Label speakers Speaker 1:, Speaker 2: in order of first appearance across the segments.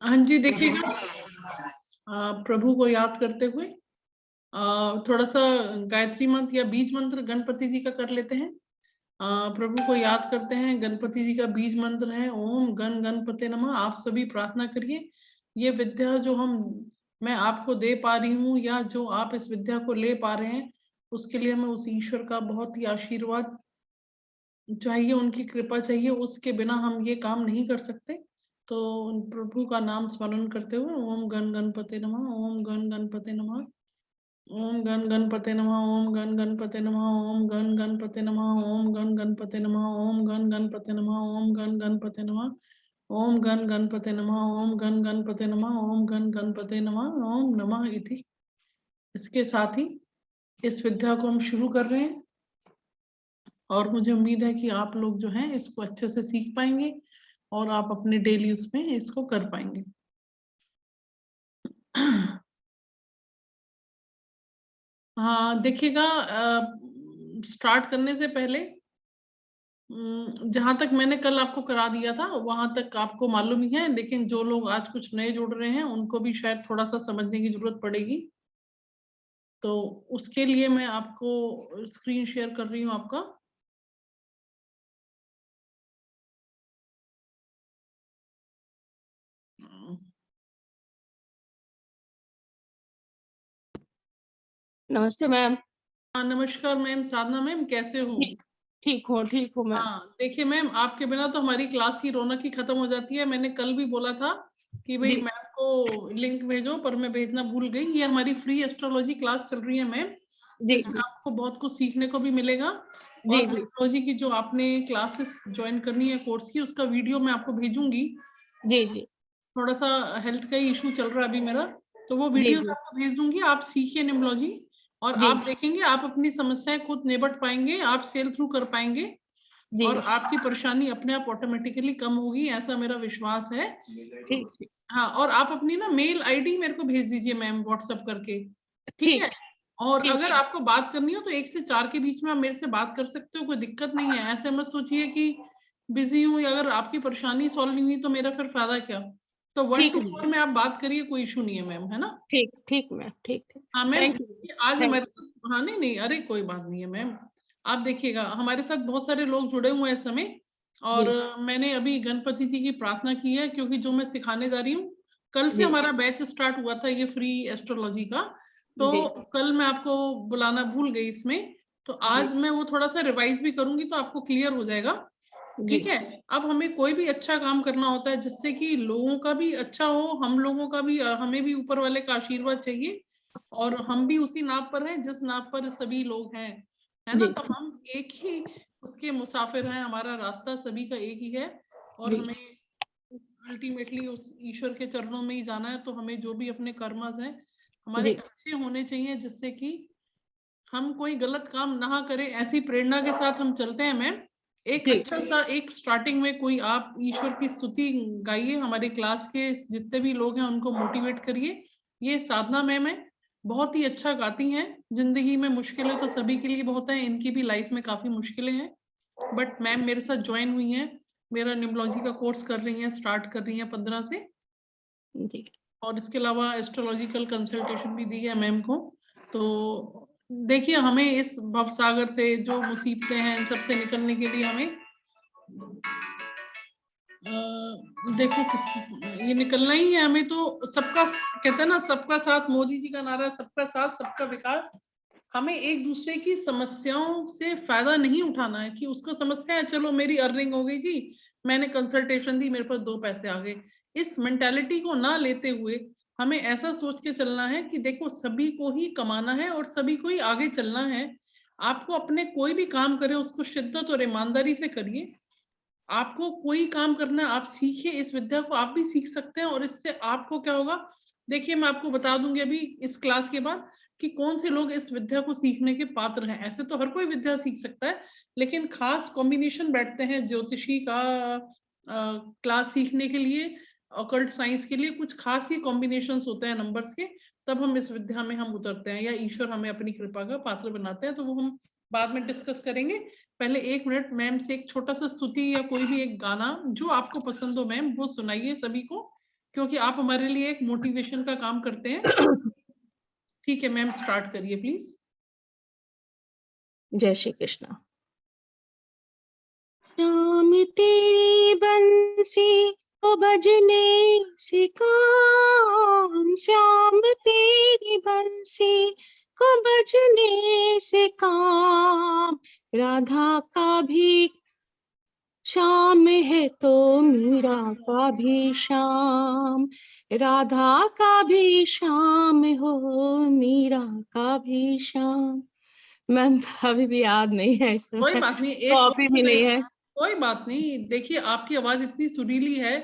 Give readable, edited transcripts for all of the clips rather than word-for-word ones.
Speaker 1: हाँ जी, देखिएगा प्रभु को याद करते हुए थोड़ा सा गायत्री मंत्र या बीज मंत्र गणपति जी का कर लेते हैं। प्रभु को याद करते हैं। गणपति जी का बीज मंत्र है ओम गण गणपते नमः। आप सभी प्रार्थना करिए, ये विद्या जो मैं आपको दे पा रही हूँ या जो आप इस विद्या को ले पा रहे हैं, उसके लिए हमें उस ईश्वर का बहुत ही आशीर्वाद चाहिए, उनकी कृपा चाहिए। उसके बिना हम ये काम नहीं कर सकते। तो प्रभु का नाम स्मरण करते हुए ओम गण गणपते नमः, ओम गण गणपते नमः, ओम गण गणपते नमः, ओम गण गणपते नमः, ओम गण गणपते नमः, ओम गण गणपते नमः, ओम गण गणपते नमः, ओम गण गणपते नमः, ओम गण गणपते नमः, ओम गण गणपते नमः, ओम गण गणपते नमः, ओम नमः इति। इसके साथ ही इस विद्या को हम शुरू कर रहे हैं और मुझे उम्मीद है कि आप लोग जो हैं इसको अच्छे से सीख पाएंगे और आप अपने डेली उसमें इसको कर पाएंगे। हाँ देखिएगा, स्टार्ट करने से पहले जहां तक मैंने कल आपको करा दिया था वहां तक आपको मालूम ही है, लेकिन जो लोग आज कुछ नए जुड़ रहे हैं उनको भी शायद थोड़ा सा समझने की जरूरत पड़ेगी। तो उसके लिए मैं आपको स्क्रीन शेयर कर रही हूँ आपका।
Speaker 2: नमस्ते मैम।
Speaker 1: हाँ नमस्कार मैम, साधना मैम कैसे हो?
Speaker 2: ठीक हूँ मैम।
Speaker 1: हाँ देखिए मैम, आपके बिना तो हमारी क्लास की रौनक ही खत्म हो जाती है। मैंने कल भी बोला था कि भाई मैम को लिंक भेजो, पर मैं भेजना भूल गई। ये हमारी फ्री एस्ट्रोलॉजी क्लास चल रही है मैम, जिसमें आपको बहुत कुछ सीखने को भी मिलेगा। और एस्ट्रोलॉजी की जो आपने क्लासेस ज्वाइन करनी है कोर्स की, उसका वीडियो मैं आपको भेजूंगी।
Speaker 2: जी
Speaker 1: थोड़ा सा हेल्थ का इशू चल रहा है अभी मेरा, तो वो वीडियो आपको भेज दूंगी। आप सीखिए न्यूमरोलॉजी और आप देखेंगे आप अपनी समस्याएं खुद निपट पाएंगे, आप सेल थ्रू कर पाएंगे और आपकी परेशानी अपने आप ऑटोमेटिकली कम होगी, ऐसा मेरा विश्वास है। ठीक। हाँ, और आप अपनी ना मेल आईडी मेरे को भेज दीजिए मैम व्हाट्सएप करके, ठीक है? और अगर आपको बात करनी हो तो 1 से 4 के बीच में आप मेरे से बात कर सकते हो, कोई दिक्कत नहीं है। ऐसे मत सोचिए कि बिजी हूँ, या अगर आपकी परेशानी सॉल्व नहीं हुई तो मेरा फिर फायदा क्या। तो 1 to 4 में आप बात करिए, कोई इशू नहीं है मैम, है ना?
Speaker 2: ठीक मैम, ठीक।
Speaker 1: हाँ मैम, आज हमारे साथ, हाँ नहीं अरे कोई बात नहीं है मैम। आप देखिएगा हमारे साथ बहुत सारे लोग जुड़े हुए हैं इस समय, और मैंने अभी गणपति जी की प्रार्थना की है, क्योंकि जो मैं सिखाने जा रही हूँ, कल से हमारा बैच स्टार्ट हुआ था ये फ्री एस्ट्रोलॉजी का। तो कल मैं आपको बुलाना भूल गई इसमें, तो आज मैं वो थोड़ा सा रिवाइज भी करूंगी तो आपको क्लियर हो जाएगा। ठीक है? अब हमें कोई भी अच्छा काम करना होता है जिससे कि लोगों का भी अच्छा हो, हम लोगों का भी, हमें भी ऊपर वाले का आशीर्वाद चाहिए, और हम भी उसी नाव पर हैं जिस नाव पर सभी लोग हैं, है ना? तो हम एक ही उसके मुसाफिर हैं, हमारा रास्ता सभी का एक ही है, और हमें अल्टीमेटली उस ईश्वर के चरणों में ही जाना है। तो हमें जो भी अपने कर्मस हैं हमारे अच्छे होने चाहिए, जिससे कि हम कोई गलत काम ना करें, ऐसी प्रेरणा के साथ हम चलते हैं मैम। एक अच्छा सा एक स्टार्टिंग में कोई आप ईश्वर की स्तुति गाइए, हमारे क्लास के जितने भी लोग हैं उनको मोटिवेट करिए। ये साधना मैम है, बहुत ही अच्छा गाती हैं। जिंदगी में मुश्किलें तो सभी के लिए बहुत है, इनकी भी लाइफ में काफी मुश्किलें हैं, बट मैम मेरे साथ ज्वाइन हुई हैं, मेरा न्यूमरोलॉजी का कोर्स कर रही हैं, स्टार्ट कर रही हैं 15 से। और इसके अलावा एस्ट्रोलॉजिकल कंसल्टेशन भी दी है मैम को। तो देखिए, हमें इस भवसागर से जो मुसीबतें हैं इन सबसे निकलने के लिए हमें देखो ये निकलना ही है हमें। तो सबका कहते हैं ना, सबका साथ, मोदी जी का नारा है सबका साथ सबका विकास। हमें एक दूसरे की समस्याओं से फायदा नहीं उठाना है कि उसको समस्या है, चलो मेरी अर्निंग हो गई जी, मैंने कंसल्टेशन दी, मेरे पास 2 पैसे आ गए। इस मेंटालिटी को ना लेते हुए हमें ऐसा सोच के चलना है कि देखो सभी को ही कमाना है और सभी को ही आगे चलना है। आपको अपने कोई भी काम करें उसको शिद्दत और ईमानदारी से करिए। आपको कोई काम करना है, आप सीखिए, इस विद्या को आप भी सीख सकते हैं। और इससे आपको क्या होगा, देखिए मैं आपको बता दूंगी अभी इस क्लास के बाद कि कौन से लोग इस विद्या को सीखने के पात्र हैं। ऐसे तो हर कोई विद्या सीख सकता है, लेकिन खास कॉम्बिनेशन बैठते हैं ज्योतिषी का क्लास सीखने के लिए, ऑकल्ट साइंस के लिए कुछ खास ही कॉम्बिनेशन होते हैं नंबर्स के, तब हम इस विद्या में हम उतरते हैं, या ईश्वर हमें अपनी कृपा का पात्र बनाते हैं। तो वो हम बाद में डिस्कस करेंगे। पहले 1 मिनट मैम से एक छोटा सा स्तुति या कोई भी एक गाना जो आपको पसंद हो मैम, वो सुनाइए सभी को, क्योंकि आप हमारे लिए एक मोटिवेशन का काम करते हैं। ठीक है मैम, स्टार्ट करिए प्लीज।
Speaker 2: जय श्री कृष्ण। श्याम तेरी बंसी को बजने से काम, श्याम तेरी बंसी को बजने से काम, राधा का भी श्याम है तो मीरा का भी श्याम, राधा का भी श्याम हो, मीरा का भी श्याम। मैम अभी भी याद नहीं है इसमें,
Speaker 1: कोई बात नहीं, एक और
Speaker 2: कॉपी भी नहीं है।
Speaker 1: कोई बात नहीं। देखिए आपकी आवाज इतनी सुरीली है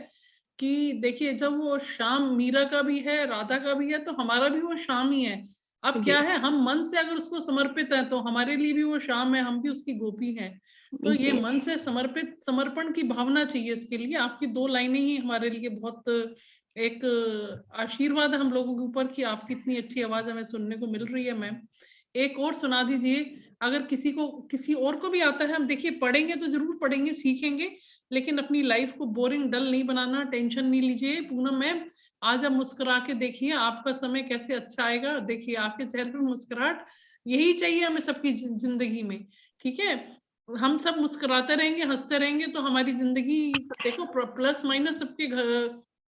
Speaker 1: कि देखिए जब वो शाम मीरा का भी है, राधा का भी है, तो हमारा भी वो शाम ही है। अब क्या
Speaker 2: जी
Speaker 1: है, हम मन से अगर उसको समर्पित है तो हमारे लिए भी वो शाम है, हम भी उसकी गोपी हैं। तो ये
Speaker 2: जी
Speaker 1: मन से समर्पित, समर्पण की भावना चाहिए इसके लिए। आपकी 2 लाइनें ही हमारे लिए बहुत एक आशीर्वाद है हम लोगों के ऊपर कि आपकी इतनी अच्छी आवाज हमें सुनने को मिल रही है। मैम एक और सुना दीजिए, अगर किसी को, किसी और को भी आता है। हम देखिए पढ़ेंगे तो जरूर पढ़ेंगे, सीखेंगे, लेकिन अपनी लाइफ को बोरिंग डल नहीं बनाना, टेंशन नहीं लीजिए। पूनम मैम आज आप मुस्कुरा के देखिए, आपका समय कैसे अच्छा आएगा। देखिए आपके चेहरे पर मुस्कुराहट, यही चाहिए हमें सबकी जिंदगी में। ठीक है, हम सब मुस्कुराते रहेंगे, हंसते रहेंगे, तो हमारी जिंदगी देखो प्लस माइनस सबके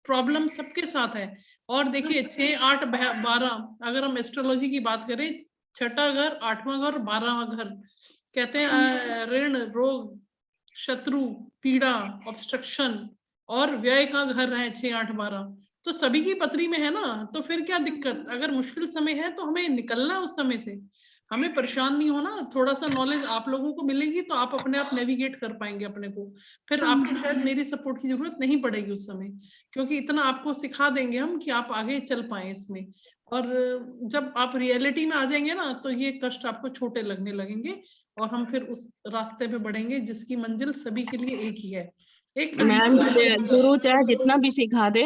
Speaker 1: प्रॉब्लम सबके साथ है। और देखिए 6, 8, 12, अगर हम एस्ट्रोलॉजी की बात करें, छठा घर, 8वां घर, 12वां घर, कहते हैं ऋण, रोग, शत्रु, पीड़ा, ऑब्स्ट्रक्शन और व्यय का घर है 6, 8, 12। तो सभी की पत्री में है ना, तो फिर क्या दिक्कत। अगर मुश्किल समय है तो हमें निकलना है उस समय से, हमें परेशान नहीं होना। थोड़ा सा नॉलेज आप लोगों को मिलेगी तो आप अपने आप नेविगेट कर पाएंगे अपने को। फिर आपको शायद मेरी सपोर्ट की जरूरत नहीं पड़ेगी उस समय, क्योंकि इतना आपको सिखा देंगे हम कि आप आगे चल पाए इसमें। और जब आप रियलिटी में आ जाएंगे ना, तो ये कष्ट आपको छोटे लगने लगेंगे, और हम फिर उस रास्ते पे बढ़ेंगे जिसकी मंजिल सभी के लिए एक ही है। एक
Speaker 2: मैम गुरु चाहे जितना
Speaker 1: अंतिम
Speaker 2: भी सिखा दे,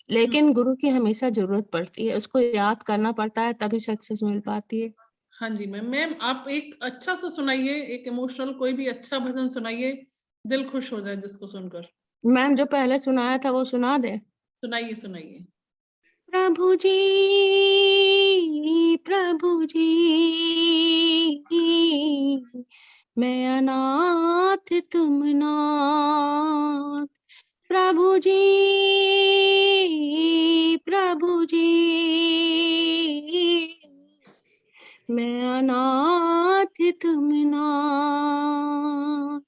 Speaker 2: लेकिन गुरु की हमेशा जरूरत पड़ती है, उसको याद करना पड़ता है, तभी सक्सेस मिल पाती है।
Speaker 1: हाँ जी मैम। मैम आप एक अच्छा सा सुनाइए, एक इमोशनल कोई भी अच्छा भजन सुनाइए, दिल खुश हो जाए जिसको सुनकर।
Speaker 2: मैम जो पहले सुनाया था वो सुना दे।
Speaker 1: सुनाइए सुनाइए।
Speaker 2: प्रभु जी, प्रभु जी, मैं अनाथ तुम नाथ। प्रभु जी, प्रभु जी, मैं अनाथ तुम नाथ।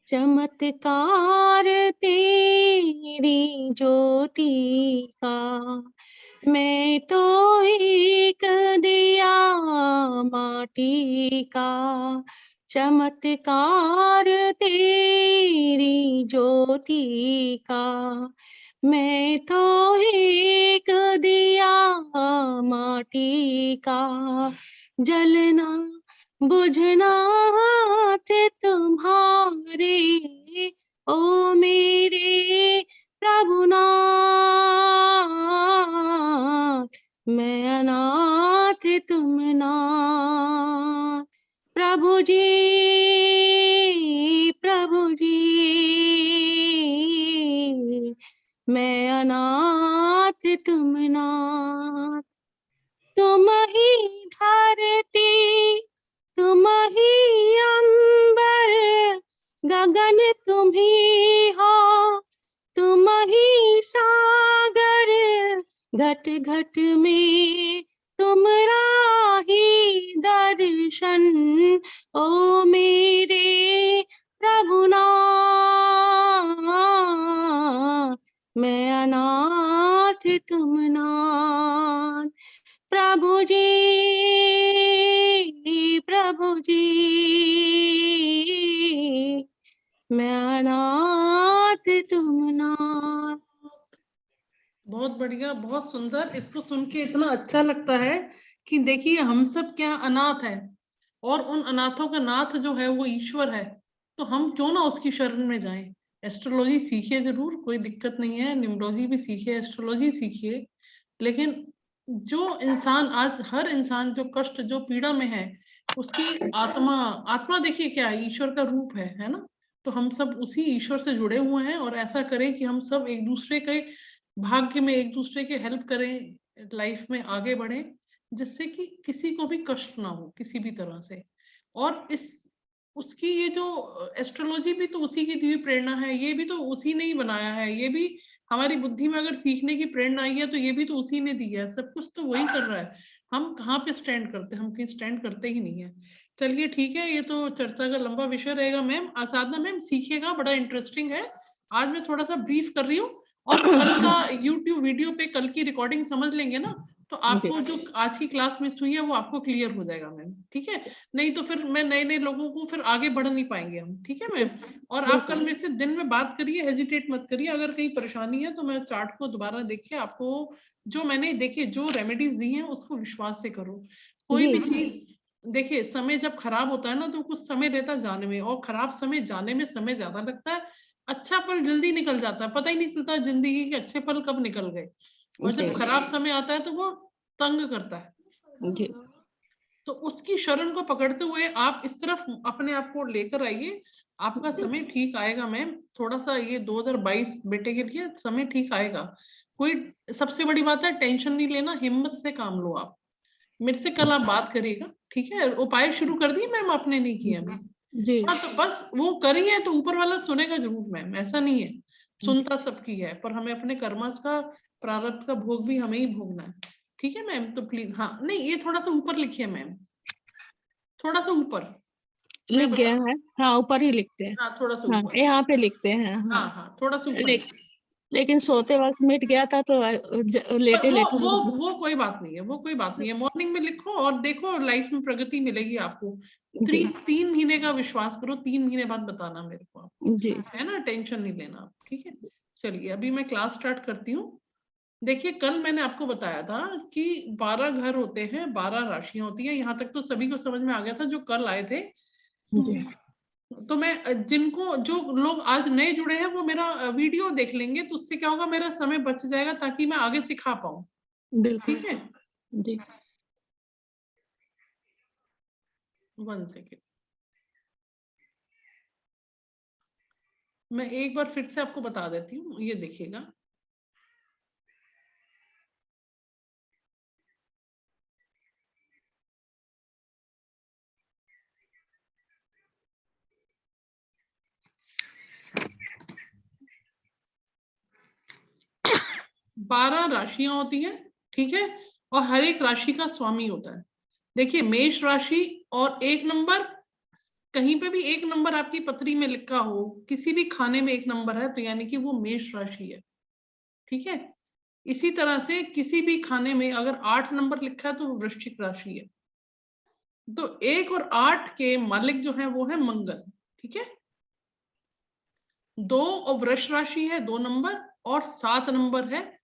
Speaker 2: चमत्कार तेरी ज्योति का, मैं तो एक दिया माटी का। चमत्कार तेरी ज्योति का, मैं तो एक दिया माटी का। जलना बुझना हाथ तुम्हारे, ओ मेरे प्रभुनाथ। मैं अनाथ तुम नाथ। प्रभु जी, प्रभु जी, मैं अनाथ तुम नाथ। तुम ही धरती, तुम ही अंबर, गगन तुम ही हो, तुम ही सागर, घट घट में तुम राही दर्शन, ओ मेरे प्रभुनाथ। मैं अनाथ तुम नाथ। प्रभु जी, प्रभु जी, मैं अनाथ तुम नाथ।
Speaker 1: बहुत बढ़िया, बहुत सुंदर। इसको सुन के इतना अच्छा लगता है कि देखिए हम सब क्या अनाथ है, और उन अनाथों का नाथ जो है वो ईश्वर है। तो हम क्यों ना उसकी शरण में जाएं। एस्ट्रोलॉजी सीखिए जरूर, कोई दिक्कत नहीं है, न्यूमरोलॉजी भी सीखिए, एस्ट्रोलॉजी सीखिए, लेकिन जो इंसान आज, हर इंसान जो कष्ट, जो पीड़ा में है, उसकी आत्मा, आत्मा देखिए क्या है, ईश्वर का रूप है ना। तो हम सब उसी ईश्वर से जुड़े हुए हैं, और ऐसा करें कि हम सब एक दूसरे के भाग्य में एक दूसरे के हेल्प करें, लाइफ में आगे बढ़ें, जिससे कि किसी को भी कष्ट ना हो किसी भी तरह से। और इस उसकी ये जो एस्ट्रोलॉजी भी तो उसी की दी हुई प्रेरणा है, ये भी तो उसी ने ही बनाया है, ये भी हमारी बुद्धि में अगर सीखने की प्रेरणा आई है तो ये भी तो उसी ने दी है, सब कुछ तो वही कर रहा है। हम कहाँ पे स्टैंड करते हैं, हम कहीं स्टैंड करते ही नहीं है। चलिए ठीक है, ये तो चर्चा का लंबा विषय रहेगा मैम। साधना मैम सीखिएगा, बड़ा इंटरेस्टिंग है। आज मैं थोड़ा सा ब्रीफ कर रही हूँ, और कल का यूट्यूब वीडियो पे कल की रिकॉर्डिंग समझ लेंगे ना, तो आपको जो आज की क्लास मिस हुई है वो आपको क्लियर हो जाएगा मैम, ठीक है। नहीं तो फिर मैं नए नए लोगों को फिर आगे बढ़ नहीं पाएंगे हम, ठीक है मैम। और आप कल मेरे से दिन में बात करिए, हेजिटेट मत करिए। अगर कहीं परेशानी है तो मैं चार्ट को दोबारा देखिए, आपको जो मैंने देखिए जो रेमेडीज दी हैं उसको विश्वास से करो। कोई भी चीज देखिए, समय जब खराब होता है ना तो कुछ समय लेता जाने में, और खराब समय जाने में समय ज्यादा लगता है। अच्छा पल जल्दी निकल जाता है, पता ही नहीं चलता जिंदगी के अच्छे पल कब निकल गए। और जब खराब समय आता है तो वो तंग करता है। तो उसकी शरण को पकड़ते हुए आप इस तरफ अपने आप को लेकर आइए, आपका समय ठीक आएगा मैम। थोड़ा सा ये 2022 बेटे के लिए समय ठीक आएगा। कोई सबसे बड़ी बात है, टेंशन नहीं लेना, हिम्मत से काम लो आप। मेरे से कल आप बात करिएगा, ठीक है। उपाय शुरू कर दिए मैम, आपने नहीं किया मैम?
Speaker 2: जी।
Speaker 1: हाँ, तो बस वो करिए तो ऊपर वाला सुनेगा जरूर मैम, ऐसा नहीं है। सुनता सबकी है, पर हमें अपने कर्मस का, प्रारब्ध का भोग भी हमें ही भोगना है, ठीक है मैम। तो प्लीज, हाँ नहीं, ये थोड़ा सा ऊपर लिखिए मैम, थोड़ा सा ऊपर
Speaker 2: लिख गया है। हाँ, ऊपर ही लिखते हैं।
Speaker 1: हाँ थोड़ा सा
Speaker 2: हाँ,
Speaker 1: ऊपर,
Speaker 2: यहाँ पे लिखते हैं। हाँ,
Speaker 1: हाँ हाँ थोड़ा सा ऊपर।
Speaker 2: लेकिन सोते वक्त मिट गया था तो लेटे लेटे
Speaker 1: वो कोई बात नहीं है, वो कोई बात नहीं है। मॉर्निंग में लिखो और देखो, लाइफ में प्रगति मिलेगी आपको। 3 महीने का विश्वास करो, 3 महीने बाद बताना मेरे को आप,
Speaker 2: जी।
Speaker 1: है ना, टेंशन नहीं लेना आप, ठीक है। चलिए अभी मैं क्लास स्टार्ट करती हूँ। देखिए कल मैंने आपको बताया था कि 12 घर होते हैं, 12 राशियां होती हैं। यहाँ तक तो सभी को समझ में आ गया था जो कल आए थे। तो मैं जिनको, जो लोग आज नए जुड़े हैं वो मेरा वीडियो देख लेंगे, तो उससे क्या होगा, मेरा समय बच जाएगा ताकि मैं आगे सिखा पाऊँ, ठीक है।
Speaker 2: जी।
Speaker 1: 1 सेकेंड, मैं एक बार फिर से आपको बता देती हूँ, ये देखिएगा। बारह राशियां होती हैं, ठीक है, और हर एक राशि का स्वामी होता है। देखिए मेष राशि, और 1 नंबर, कहीं पे भी 1 नंबर आपकी पत्री में लिखा हो, किसी भी खाने में 1 नंबर है तो यानी कि वो मेष राशि है, ठीक है। इसी तरह से किसी भी खाने में अगर 8 नंबर लिखा है तो वो वृश्चिक राशि है। तो 1 और 8 के मालिक जो है वो है मंगल, ठीक है। 2 और वृष राशि है 2 नंबर, और 7 नंबर है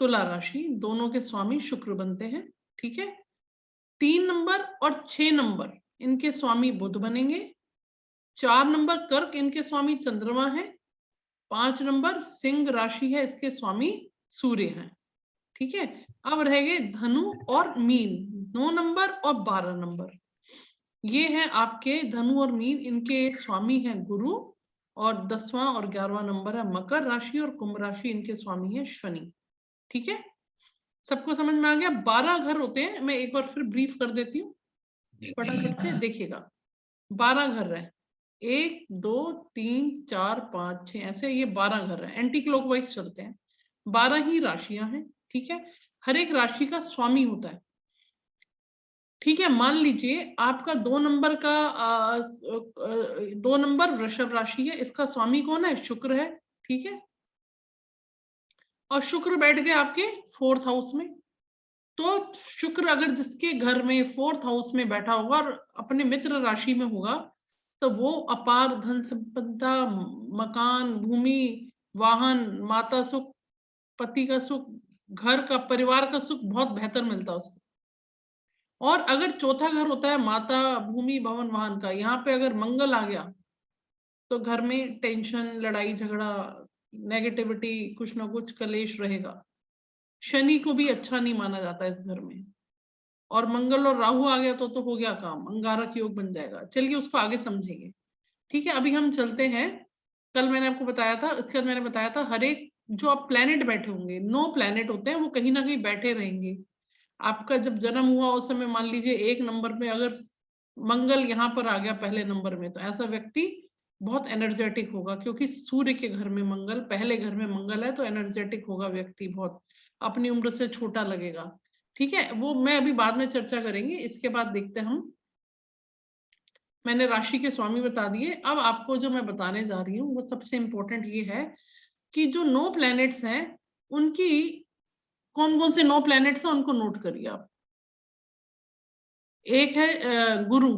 Speaker 1: तुला राशि, दोनों के स्वामी शुक्र बनते हैं, ठीक है। 3 नंबर और 6 नंबर इनके स्वामी बुध बनेंगे। 4 नंबर कर्क, इनके स्वामी चंद्रमा है। 5 नंबर सिंह राशि है, इसके स्वामी सूर्य हैं, ठीक है। अब रह गए धनु और मीन, 9 नंबर और 12 नंबर। ये है आपके धनु और मीन, इनके स्वामी हैं गुरु। और 10वां और 11वां नंबर है मकर राशि, और कुंभ राशि, इनके स्वामी है शनि, ठीक है। सबको समझ में आ गया? 12 घर होते हैं, मैं एक बार फिर ब्रीफ कर देती हूँ फटाफट से, देखिएगा। 12 घर है, 1 2 3 4 5 6, ऐसे ये 12 घर है, एंटी क्लॉकवाइज चलते हैं। 12 ही राशियां हैं, ठीक है। हर एक राशि का स्वामी होता है, ठीक है। मान लीजिए आपका 2 नंबर का 2 नंबर वृषभ राशि है, इसका स्वामी कौन है? शुक्र है, ठीक है। और शुक्र बैठ गए आपके 4th हाउस में। तो शुक्र अगर जिसके घर में 4th हाउस में बैठा होगा और अपने मित्र राशि में होगा, तो वो अपार धन संपदा, मकान, भूमि, वाहन, माता सुख, पति का सुख, घर का, परिवार का सुख बहुत बेहतर मिलता है उसको। और अगर चौथा घर होता है माता, भूमि, भवन, वाहन का, यहाँ पे अगर मंगल आ गया तो घर में टेंशन, लड़ाई झगड़ा, नेगेटिविटी, कुछ ना कुछ कलेश रहेगा। शनि को भी अच्छा नहीं माना जाता इस घर में। और मंगल और राहु आ गया तो हो गया काम, अंगारक योग बन जाएगा। चलिए उसको आगे समझेंगे, ठीक है। अभी हम चलते हैं। कल मैंने आपको बताया था, इसके बाद मैंने बताया था हर एक जो आप प्लेनेट बैठे होंगे, 9 प्लेनेट होते हैं, वो कहीं ना कहीं बैठे रहेंगे। आपका जब जन्म हुआ उस समय मान लीजिए 1 नंबर पे अगर मंगल यहाँ पर आ गया पहले नंबर में, तो ऐसा व्यक्ति बहुत एनर्जेटिक होगा, क्योंकि सूर्य के घर में मंगल, पहले घर में मंगल है, तो एनर्जेटिक होगा व्यक्ति, बहुत अपनी उम्र से छोटा लगेगा। ठीक है, वो मैं अभी बाद में चर्चा करेंगे। इसके बाद देखते हैं हम, मैंने राशि के स्वामी बता दिए। अब आपको जो मैं बताने जा रही हूँ वो सबसे इंपॉर्टेंट ये है कि जो 9 प्लैनेट्स हैं उनकी, कौन कौन से 9 प्लैनेट्स हैं उनको नोट करिए आप। एक है गुरु,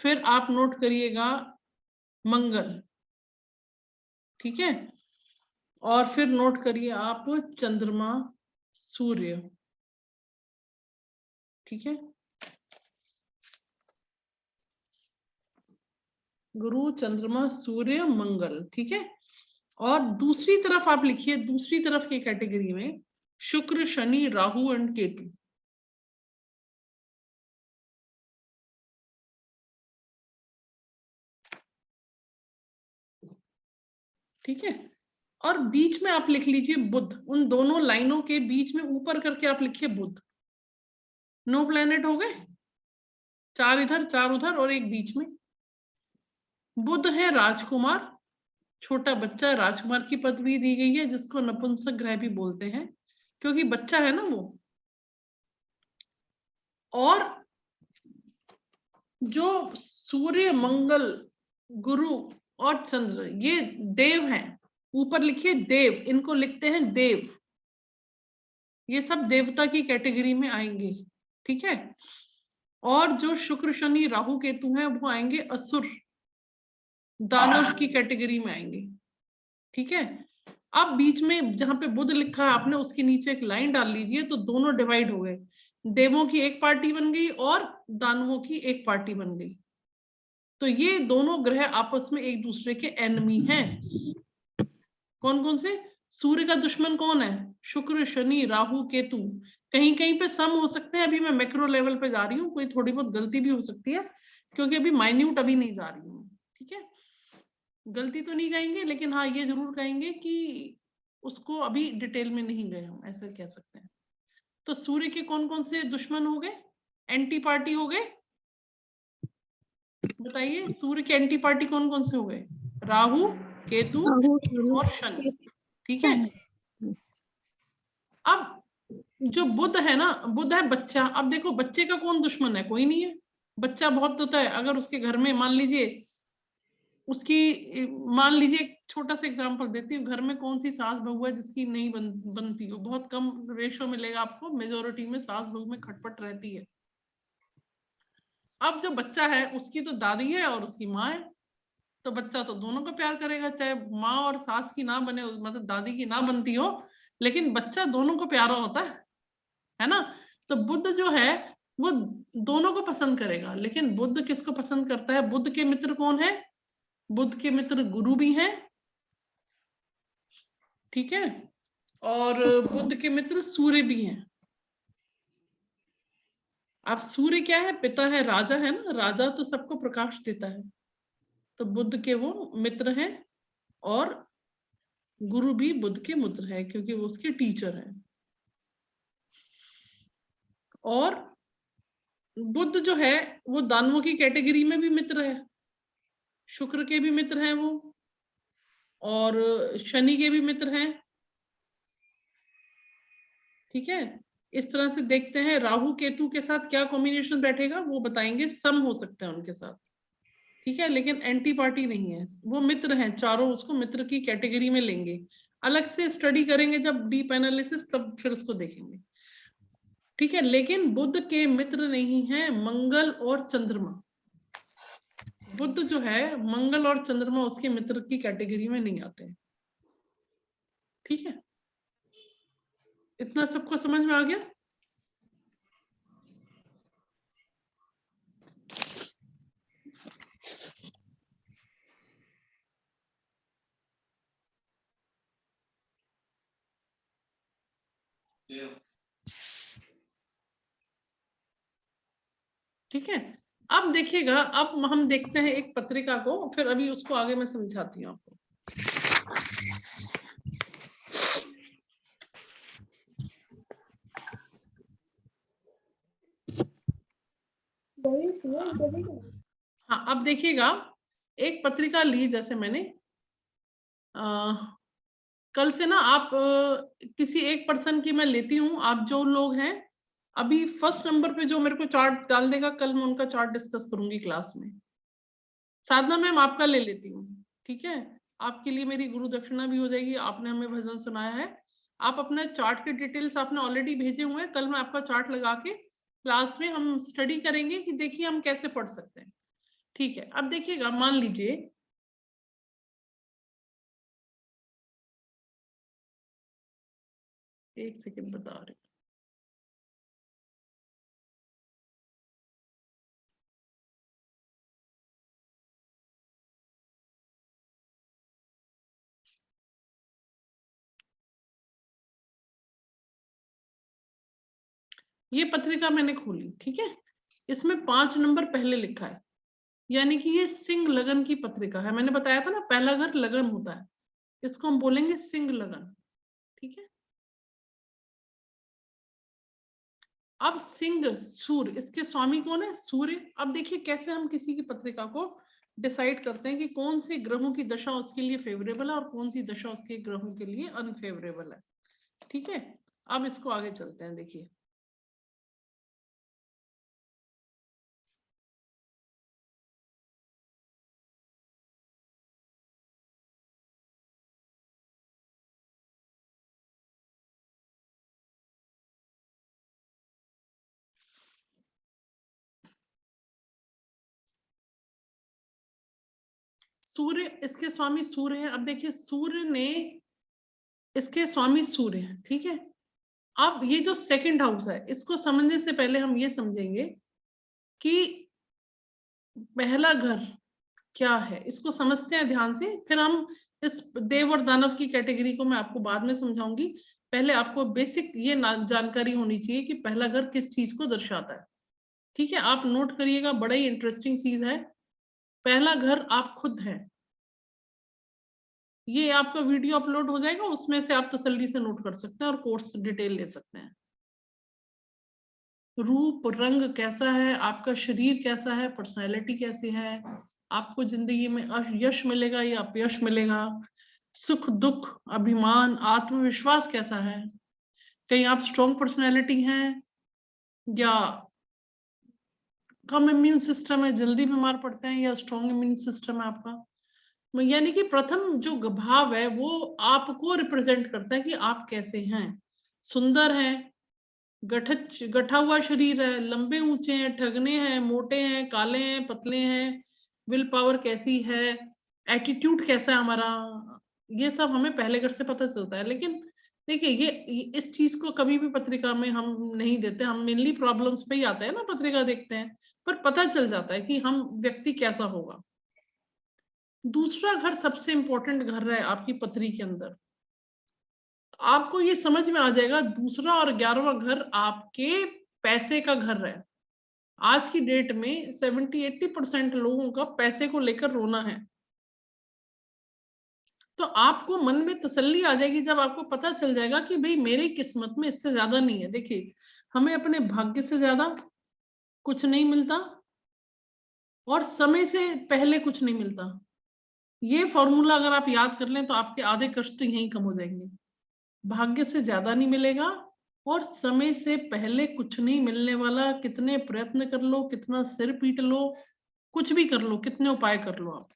Speaker 1: फिर आप नोट करिएगा मंगल, ठीक है, और फिर नोट करिए आप चंद्रमा, सूर्य, ठीक है, गुरु, चंद्रमा, सूर्य, मंगल, ठीक है। और दूसरी तरफ आप लिखिए, दूसरी तरफ की कैटेगरी में शुक्र, शनि, राहु एंड केतु। ठीक है, और बीच में आप लिख लीजिए बुध, उन दोनों लाइनों के बीच में ऊपर करके आप लिखिए बुध। 9 प्लैनेट हो गए, 4 इधर 4 उधर और एक बीच में। बुध है राजकुमार, छोटा बच्चा, राजकुमार की पदवी दी गई है, जिसको नपुंसक ग्रह भी बोलते हैं, क्योंकि बच्चा है ना वो। और जो सूर्य, मंगल, गुरु और चंद्र, ये देव हैं, ऊपर लिखिए देव, इनको लिखते हैं देव, ये सब देवता की कैटेगरी में आएंगे, ठीक है। और जो शुक्र, शनि, राहु, केतु हैं वो आएंगे असुर, दानव की कैटेगरी में आएंगे, ठीक है। अब बीच में जहां पे बुध लिखा है आपने, उसके नीचे एक लाइन डाल लीजिए, तो दोनों डिवाइड हो गए, देवों की एक पार्टी बन गई और दानवों की एक पार्टी बन गई। तो ये दोनों ग्रह आपस में एक दूसरे के एनिमी हैं। कौन कौन से? सूर्य का दुश्मन कौन है? शुक्र, शनि, राहु, केतु। कहीं कहीं पे सम हो सकते हैं, अभी मैं मैक्रो लेवल पे जा रही हूँ, कोई थोड़ी बहुत गलती भी हो सकती है, क्योंकि अभी माइन्यूट अभी नहीं जा रही हूँ, ठीक है। गलती तो नहीं कहेंगे, लेकिन हाँ ये जरूर कहेंगे कि उसको अभी डिटेल में नहीं गए हम, ऐसा कह सकते हैं। तो सूर्य के कौन कौन से दुश्मन हो गए, एंटी पार्टी हो गए? बताइए, सूर्य के एंटी पार्टी कौन कौन से हो गए? राहु, केतु और शनि, ठीक है। अब जो बुध है ना, बुध है बच्चा। अब देखो बच्चे का कौन दुश्मन है? कोई नहीं है। बच्चा बहुत होता है, अगर उसके घर में मान लीजिए उसकी, मान लीजिए एक छोटा सा एग्जांपल देती हूँ, घर में कौन सी सास बहू है जिसकी नहीं बनती हो? बहुत कम रेशो मिलेगा आपको, मेजोरिटी में सास बहू में खटपट रहती है। अब जो बच्चा है उसकी तो दादी है और उसकी माँ है, तो बच्चा तो दोनों को प्यार करेगा, चाहे माँ और सास की ना बने, मतलब दादी की ना बनती हो, लेकिन बच्चा दोनों को प्यारा होता है ना। तो बुध जो है वो दोनों को पसंद करेगा, लेकिन बुध किसको पसंद करता है? बुध के मित्र कौन है? बुध के मित्र गुरु भी हैं, ठीक है, और बुध के मित्र सूर्य भी हैं। अब सूर्य क्या है? पिता है, राजा है ना, राजा तो सबको प्रकाश देता है, तो बुध के वो मित्र हैं, और गुरु भी बुध के मित्र है, क्योंकि वो उसके टीचर है। और बुध जो है वो दानवों की कैटेगरी में भी मित्र है, शुक्र के भी मित्र हैं वो, और शनि के भी मित्र हैं, ठीक है। इस तरह से देखते हैं राहु केतु के साथ क्या कॉम्बिनेशन बैठेगा, वो बताएंगे, सम हो सकते हैं उनके साथ, ठीक है, लेकिन एंटी पार्टी नहीं है, वो मित्र हैं चारों, उसको मित्र की कैटेगरी में लेंगे। अलग से स्टडी करेंगे जब डीप एनालिसिस, तब फिर उसको देखेंगे, ठीक है। लेकिन बुध के मित्र नहीं है मंगल और चंद्रमा। बुध जो है, मंगल और चंद्रमा उसके मित्र की कैटेगरी में नहीं आते, ठीक है। इतना सबको समझ में आ गया? ठीक है। अब देखिएगा, अब हम देखते हैं एक पत्रिका को, फिर अभी उसको आगे मैं समझाती हूँ आपको। हाँ, अब देखिएगा, एक पत्रिका ली जैसे मैंने, कल से ना आप किसी एक पर्सन की मैं लेती हूँ, आप जो लोग हैं अभी फर्स्ट नंबर पे जो मेरे को चार्ट डाल देगा, कल मैं उनका चार्ट डिस्कस करूंगी क्लास में। साधना मैम आपका ले लेती हूँ, ठीक है, आपके लिए मेरी गुरु दक्षिणा भी हो जाएगी, आपने हमें भजन सुनाया है। आप अपने चार्ट के डिटेल्स आपने ऑलरेडी भेजे हुए हैं, कल मैं आपका चार्ट लगा के क्लास में हम स्टडी करेंगे कि देखिए हम कैसे पढ़ सकते हैं, ठीक है। अब देखिएगा, मान लीजिए एक सेकंड बता रही, ये पत्रिका मैंने खोली, ठीक है, इसमें 5 नंबर पहले लिखा है, यानी कि ये सिंह लगन की पत्रिका है। मैंने बताया था ना, पहला घर लगन होता है, इसको हम बोलेंगे सिंह लगन, ठीक है। अब सिंह सूर्य, इसके स्वामी कौन है? सूर्य। अब देखिए कैसे हम किसी की पत्रिका को डिसाइड करते हैं कि कौन से ग्रहों की दशा उसके लिए फेवरेबल है और कौन सी दशा उसके ग्रहों के लिए अनफेवरेबल है, ठीक है। अब इसको आगे चलते हैं, देखिए सूर्य, इसके स्वामी सूर्य हैं। अब देखिए सूर्य ने, इसके स्वामी सूर्य हैं, ठीक है। अब ये जो सेकंड हाउस है, इसको समझने से पहले हम ये समझेंगे कि पहला घर क्या है, इसको समझते हैं ध्यान से, फिर हम इस देव और दानव की कैटेगरी को मैं आपको बाद में समझाऊंगी। पहले आपको बेसिक ये जानकारी होनी चाहिए कि पहला घर किस चीज को दर्शाता है, ठीक है। आप नोट करिएगा, बड़ा ही इंटरेस्टिंग चीज है। पहला घर आप खुद हैं, ये आपका वीडियो अपलोड हो जाएगा, उसमें से आप तसल्ली से नोट कर सकते हैं और कोर्स डिटेल ले सकते हैं। रूप रंग कैसा है आपका, शरीर कैसा है, पर्सनैलिटी कैसी है, आपको जिंदगी में यश मिलेगा या अपयश मिलेगा, सुख दुख, अभिमान, आत्मविश्वास कैसा है, कहीं आप स्ट्रॉन्ग पर्सनैलिटी हैं या कम इम्यून सिस्टम है, जल्दी बीमार पड़ते हैं, या स्ट्रॉन्ग इम्यून सिस्टम है आपका। यानी कि प्रथम जो भाव है वो आपको रिप्रेजेंट करता है कि आप कैसे हैं। सुंदर हैं, गठा हुआ शरीर है, लंबे ऊंचे हैं, ठगने हैं, मोटे हैं, काले हैं, पतले हैं, विल पावर कैसी है, एटीट्यूड कैसा है हमारा, ये सब हमें पहले घर से पता चलता है। लेकिन देखिए ये इस चीज को कभी भी पत्रिका में हम नहीं देते, हम मेनली प्रॉब्लम्स पे ही आते हैं ना, पत्रिका देखते हैं, पर पता चल जाता है कि हम व्यक्ति कैसा होगा। दूसरा घर सबसे इंपॉर्टेंट घर है आपकी पत्री के अंदर, आपको ये समझ में आ जाएगा, दूसरा और 11वां घर आपके पैसे का घर है। आज की डेट में 70-80% लोगों का पैसे को लेकर रोना है। तो आपको मन में तसल्ली आ जाएगी जब आपको पता चल जाएगा कि भाई मेरी किस्मत में इससे ज्यादा नहीं है। देखिए हमें अपने भाग्य से ज्यादा कुछ नहीं मिलता और समय से पहले कुछ नहीं मिलता। ये फॉर्मूला अगर आप याद कर लें तो आपके आधे कष्ट तो यहीं कम हो जाएंगे। भाग्य से ज्यादा नहीं मिलेगा और समय से पहले कुछ नहीं मिलने वाला। कितने प्रयत्न कर लो, कितना सिर पीट लो, कुछ भी कर लो, कितने उपाय कर लो, आप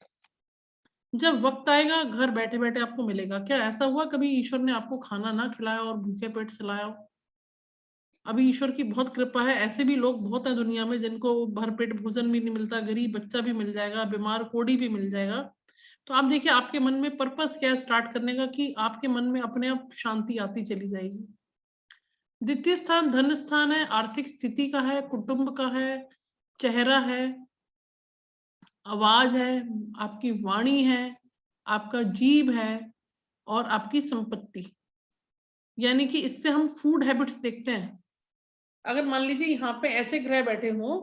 Speaker 1: जब वक्त आएगा घर बैठे बैठे आपको मिलेगा। क्या ऐसा हुआ कभी ईश्वर ने आपको खाना ना खिलाया और भूखे पेट सिलाया हो? अभी ईश्वर की बहुत कृपा है, ऐसे भी लोग बहुत है दुनिया में जिनको भरपेट भोजन भी नहीं मिलता, गरीब बच्चा भी मिल जाएगा, बीमार कोढ़ी भी मिल जाएगा। तो आप देखिए आपके मन में पर्पस क्या है स्टार्ट करने का, कि आपके मन में अपने आप शांति आती चली जाएगी। द्वितीय स्थान धन स्थान है, आर्थिक स्थिति का है, कुटुंब का है, चेहरा है, आवाज है, आपकी वाणी है, आपका जीव है और आपकी संपत्ति। यानी कि इससे हम फूड हैबिट्स देखते हैं। अगर मान लीजिए यहाँ पे ऐसे ग्रह बैठे हों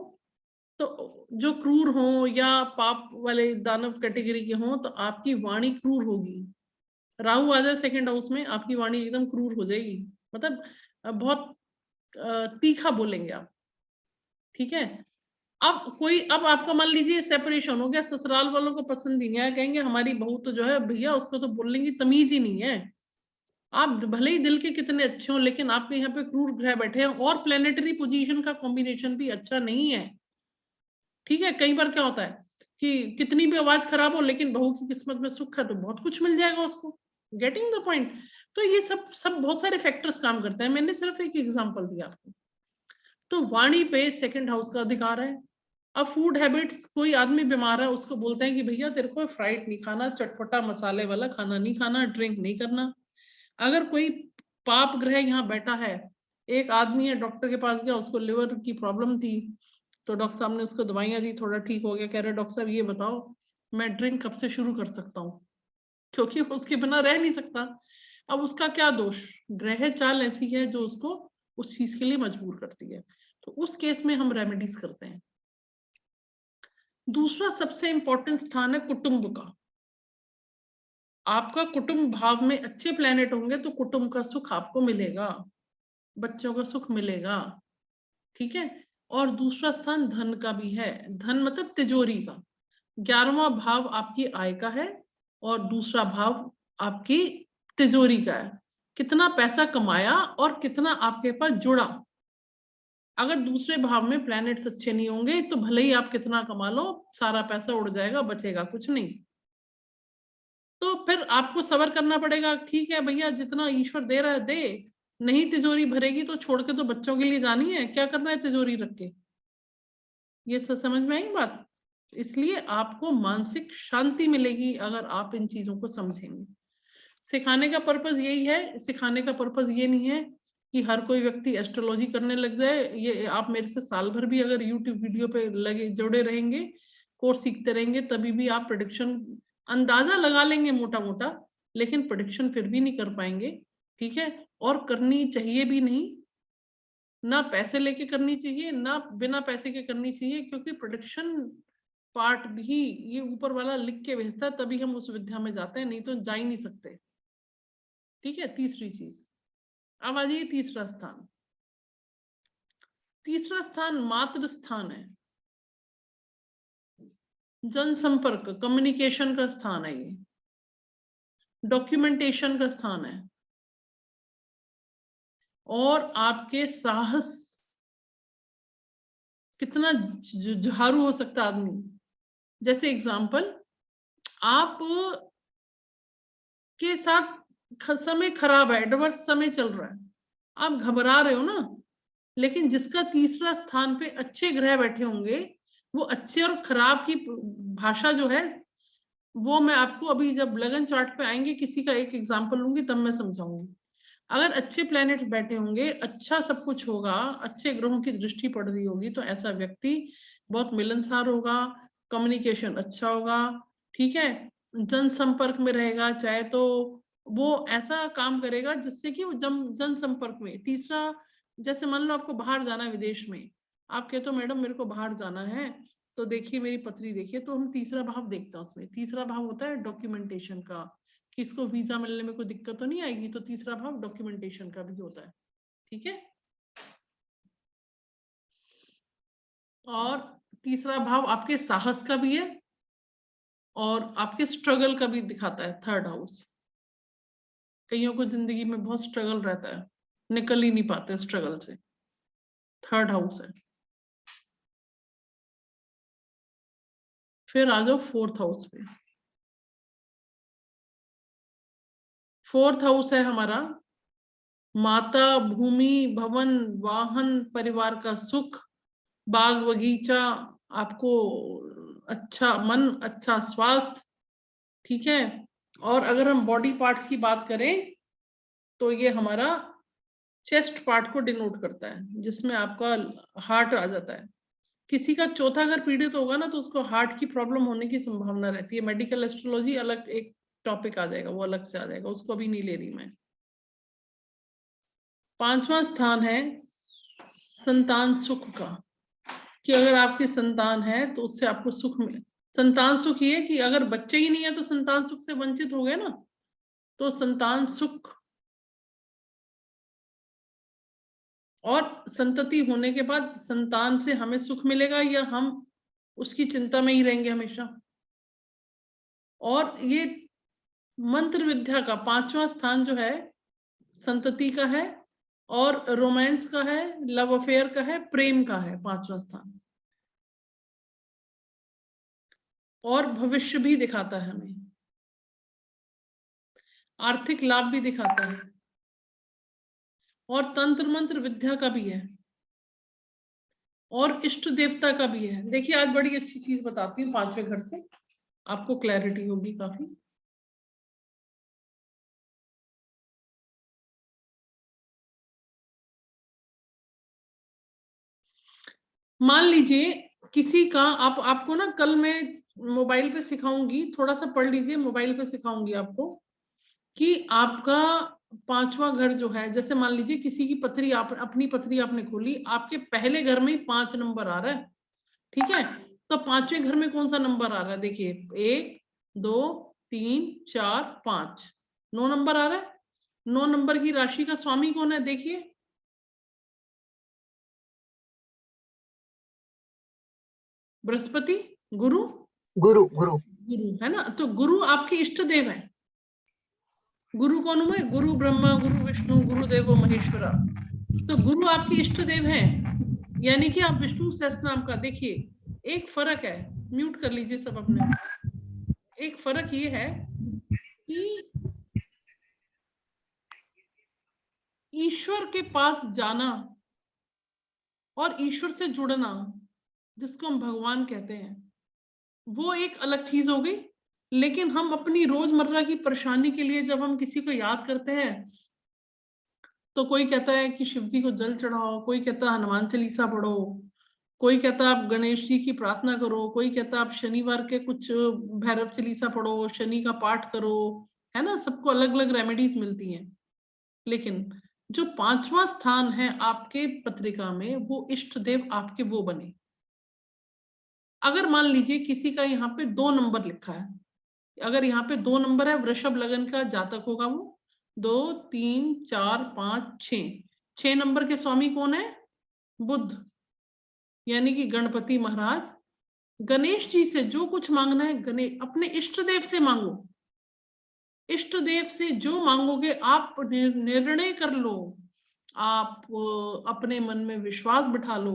Speaker 1: तो जो क्रूर हो या पाप वाले दानव कैटेगरी के हों तो आपकी वाणी क्रूर होगी, राहु आ जाए सेकंड हाउस में, आपकी वाणी एकदम क्रूर हो जाएगी, मतलब बहुत तीखा बोलेंगे आप, ठीक है। अब आपका मान लीजिए सेपरेशन हो गया, ससुराल वालों को पसंद ही नहीं आया, कहेंगे हमारी बहू तो जो है भैया उसको तो बोलने की तमीज ही नहीं है। आप भले ही दिल के कितने अच्छे हो, लेकिन आपके यहाँ पे क्रूर ग्रह बैठे हैं और प्लेनेटरी पोजीशन का कॉम्बिनेशन भी अच्छा नहीं है, ठीक है। कई बार क्या होता है कि कितनी भी आवाज खराब हो, लेकिन बहू की किस्मत में सुख है तो बहुत कुछ मिल जाएगा उसको। Getting the point. तो ये सब बहुत सारे फैक्टर्स काम करते हैं, मैंने सिर्फ एक एग्जांपल दिया आपको। तो वाणी पे सेकंड हाउस का अधिकार है। अब फूड हैबिट्स, कोई आदमी बीमार है, उसको बोलते हैं कि भैया तेरे को फ्राइड नहीं खाना, चटपटा मसाले वाला खाना नहीं खाना, ड्रिंक नहीं करना। अगर कोई पाप ग्रह यहाँ बैठा है, एक आदमी है डॉक्टर के पास गया, उसको लिवर की प्रॉब्लम थी, तो डॉक्टर साहब ने उसको दवाइयां दी, थोड़ा ठीक हो गया, कह रहे डॉक्टर साहब ये बताओ मैं ड्रिंक कब से शुरू कर सकता हूँ, क्योंकि उसके बिना रह नहीं सकता। अब उसका क्या दोष, ग्रह चाल ऐसी है जो उसको उस चीज के लिए मजबूर करती है, तो उस केस में हम रेमेडीज करते हैं। दूसरा सबसे इंपॉर्टेंट स्थान है कुटुंब का। आपका कुटुंब भाव में अच्छे प्लेनेट होंगे तो कुटुंब का सुख आपको मिलेगा, बच्चों का सुख मिलेगा, ठीक है। और दूसरा स्थान धन का भी है, धन मतलब तिजोरी का। 11वां भाव आपकी आय का है और दूसरा भाव आपकी तिजोरी का है, कितना पैसा कमाया और कितना आपके पास जुड़ा। अगर दूसरे भाव में प्लैनेट्स अच्छे नहीं होंगे तो भले ही आप कितना कमा लो, सारा पैसा उड़ जाएगा, बचेगा कुछ नहीं। तो फिर आपको सब्र करना पड़ेगा, ठीक है भैया जितना ईश्वर दे रहा है दे, नहीं तिजोरी भरेगी तो छोड़ के तो बच्चों के लिए जानी है, क्या करना है तिजोरी रख के। ये सब समझ में आई बात। इसलिए आपको मानसिक शांति मिलेगी अगर आप इन चीजों को समझेंगे। सिखाने का पर्पज यही है, सिखाने का पर्पज ये नहीं है कि हर कोई व्यक्ति एस्ट्रोलॉजी करने लग जाए। ये आप मेरे से साल भर भी अगर यूट्यूब वीडियो पे लगे जुड़े रहेंगे, कोर्स सीखते रहेंगे, तभी भी आप प्रेडिक्शन अंदाजा लगा लेंगे मोटा मोटा, लेकिन प्रेडिक्शन फिर भी नहीं कर पाएंगे, ठीक है। और करनी चाहिए भी नहीं, ना पैसे लेके करनी चाहिए ना बिना पैसे के करनी चाहिए, क्योंकि प्रोडक्शन पार्ट भी ये ऊपर वाला लिख के भेजता है, तभी हम उस विद्या में जाते हैं, नहीं तो जा ही नहीं सकते, ठीक है। तीसरी चीज, अब आ जाइए तीसरा स्थान। तीसरा स्थान मातृ स्थान है, जनसंपर्क कम्युनिकेशन का स्थान है, ये डॉक्यूमेंटेशन का स्थान है, और आपके साहस, कितना जुझारू हो सकता आदमी। जैसे एग्जाम्पल, आप के साथ समय खराब है, एडवर्स समय चल रहा है, आप घबरा रहे हो ना, लेकिन जिसका तीसरा स्थान पे अच्छे ग्रह बैठे होंगे, वो अच्छे और खराब की भाषा जो है वो मैं आपको अभी जब लगन चार्ट पे आएंगे किसी का एक एग्जांपल लूंगी तब मैं समझाऊंगी। अगर अच्छे प्लैनेट्स बैठे होंगे, अच्छा सब कुछ होगा, अच्छे ग्रहों की दृष्टि पड़ रही होगी, तो ऐसा व्यक्ति बहुत मिलनसार होगा, कम्युनिकेशन अच्छा होगा, ठीक है, जनसंपर्क में रहेगा, चाहे तो वो ऐसा काम करेगा जिससे कि वो जनसंपर्क में तीसरा, जैसे मान लो आपको बाहर जाना है विदेश में, आप कहते हो मैडम मेरे को बाहर जाना है, तो देखिए मेरी पत्री देखिए, तो हम तीसरा भाव देखते हैं, उसमें तीसरा भाव होता है डॉक्यूमेंटेशन का, कि इसको वीजा मिलने में कोई दिक्कत तो नहीं आएगी, तो तीसरा भाव डॉक्यूमेंटेशन का भी होता है, ठीक है। और तीसरा भाव आपके साहस का भी है और आपके स्ट्रगल का भी दिखाता है, थर्ड हाउस। कईयों को जिंदगी में बहुत स्ट्रगल रहता है, निकल ही नहीं पाते स्ट्रगल से, थर्ड हाउस है। फिर आ जाओ फोर्थ हाउस पे। फोर्थ हाउस है हमारा माता, भूमि, भवन, वाहन, परिवार का सुख, बाग बगीचा, आपको अच्छा मन, अच्छा स्वास्थ्य, ठीक है। और अगर हम बॉडी पार्ट्स की बात करें तो ये हमारा चेस्ट पार्ट को डिनोट करता है, जिसमें आपका हार्ट आ जाता है। किसी का चौथा अगर पीड़ित होगा ना तो उसको हार्ट की प्रॉब्लम होने की संभावना रहती है। मेडिकल एस्ट्रोलॉजी अलग एक टॉपिक आ जाएगा, वो अलग से आ जाएगा, उसको अभी नहीं ले रही मैं। पांचवा स्थान है संतान सुख का, कि अगर आपकी संतान है तो उससे आपको सुख मिले। संतान सुख ये कि अगर बच्चे ही नहीं है तो संतान सुख से वंचित हो गए ना, तो संतान सुख, और संतति होने के बाद संतान से हमें सुख मिलेगा या हम उसकी चिंता में ही रहेंगे हमेशा। और ये मंत्र विद्या का 5वां स्थान जो है संतति का है, और रोमांस का है, लव अफेयर का है, प्रेम का है 5वां स्थान, और भविष्य भी दिखाता है हमें, आर्थिक लाभ भी दिखाता है, और तंत्र मंत्र विद्या का भी है, और इष्ट देवता का भी है। देखिए आज बड़ी अच्छी चीज बताती हूँ 5वें घर से, आपको क्लैरिटी होगी काफी। मान लीजिए किसी का, आपको ना कल मैं मोबाइल पे सिखाऊंगी, थोड़ा सा पढ़ लीजिए, मोबाइल पे सिखाऊंगी आपको कि आपका 5वां घर जो है, जैसे मान लीजिए किसी की पथरी, आप अपनी पथरी आपने खोली, आपके पहले घर में 5 नंबर आ रहा है, ठीक है। तो 5वें घर में कौन सा नंबर आ रहा है, देखिए 1 2 3 4 5, 9 नंबर आ रहा है। 9 नंबर की राशि का स्वामी कौन है, देखिए बृहस्पति, गुरु,
Speaker 3: गुरु गुरु
Speaker 1: गुरु है ना। तो गुरु आपके इष्ट देव है। गुरु कौन हुए, गुरु ब्रह्मा, गुरु विष्णु, गुरु देवो महेश्वरा। तो गुरु आपके इष्ट देव हैं, यानी कि आप विष्णु सहस्त्र नाम का, देखिए एक फर्क है, म्यूट कर लीजिए सब अपने। एक फर्क ये है कि ईश्वर के पास जाना और ईश्वर से जुड़ना, जिसको हम भगवान कहते हैं, वो एक अलग चीज हो गई। लेकिन हम अपनी रोजमर्रा की परेशानी के लिए जब हम किसी को याद करते हैं, तो कोई कहता है कि शिव जी को जल चढ़ाओ, कोई कहता है हनुमान चालीसा पढ़ो, कोई कहता है आप गणेश जी की प्रार्थना करो, कोई कहता है आप शनिवार के कुछ भैरव चालीसा पढ़ो, शनि का पाठ करो, है ना। सबको अलग अलग रेमेडीज मिलती हैं। लेकिन जो 5वां स्थान है आपके पत्रिका में, वो इष्ट देव आपके वो बने। अगर मान लीजिए किसी का यहाँ पे 2 नंबर लिखा है, अगर यहाँ पे 2 नंबर है, वृषभ लगन का जातक होगा वो, 2 3 4 5 6 नंबर के स्वामी कौन है, बुध, यानी कि गणपति महाराज। गणेश जी से जो कुछ मांगना है, गणेश अपने इष्ट देव से मांगो। इष्ट देव से जो मांगोगे आप निर्णय कर लो, आप अपने मन में विश्वास बिठा लो